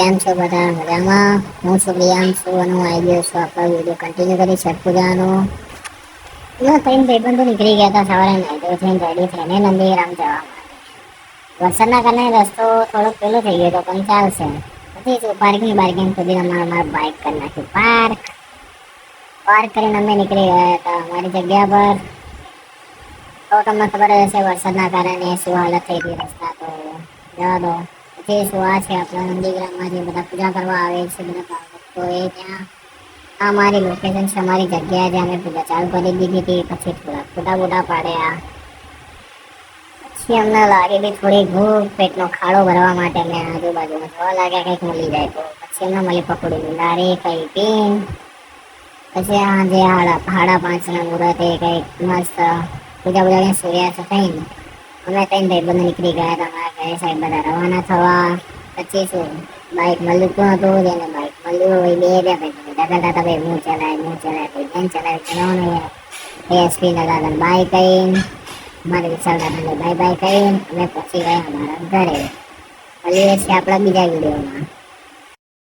કેમ છો બધા મજામાં? હું છું પ્રિયાંશુ અને હું આવી ગયો છું આપણો વિડીયો કન્ટિન્યુ કરી છઠ પૂજાનો. ત્રણ ભાઈબંધો નીકળી ગયા હતા સવારે નાઈ થઈને રેડી થઈને નંદીગ્રામ જવા માટે. વરસાદના કારણે રસ્તો થોડોક પેલો થઈ ગયો હતો પણ ચાલશે. પછી શું પાર્કિંગ સુધી અમારા બાઇક કરી નાખ્યું પાર્ક કરીને અમે નીકળી ગયા હતા અમારી જગ્યા પર. તો તમને ખબર જ હશે વરસાદના કારણે શું હાલત થઈ ગઈ રસ્તા તો જવા દો. પછી શું આ છે આપણા નંદીગ્રામમાં જે બધા પૂજા કરવા આવે છે બધા ભક્તો એ ત્યાં આ મારી લોકેશન છે અમારી જગ્યા જ્યાં અમે પૂજા ચાલુ કરી દીધી હતી. પછી થોડા ફોટા પાડ્યા. પછી અમને લાગેલી થોડી ભૂખ પેટનો ખાડો ભરવા માટે અમે આજુબાજુમાં જોવા લાગ્યા કંઈક મળી જાય તો. પછી અમને મળી પકોડી લારી કઈ પીન. પછી આજે સાડા 5ના મુહૂર્તે કંઈક મસ્ત પૂજા સૂર્યાસ્ત થઈને અમે ત્રણ ભાઈબંધો નીકળી ગયા હતા અમારા ઘરે સાહેબ બધા રવાના થવા. પછી શું બાઇક મળ્યું હતું જેને બાઇક મળ્યું હોય બે ભાઈ દાદા ભાઈ હું ચલાય કોઈ બેન ચલાવે ચલાવવાનું એસપી દાદા બાય કહીને અમારે વિશાલ દાદાને બાય કહીને અમે પહોંચી ગયા અમારા ઘરે. મળીએ છીએ આપણા બીજા વિડીયોમાં.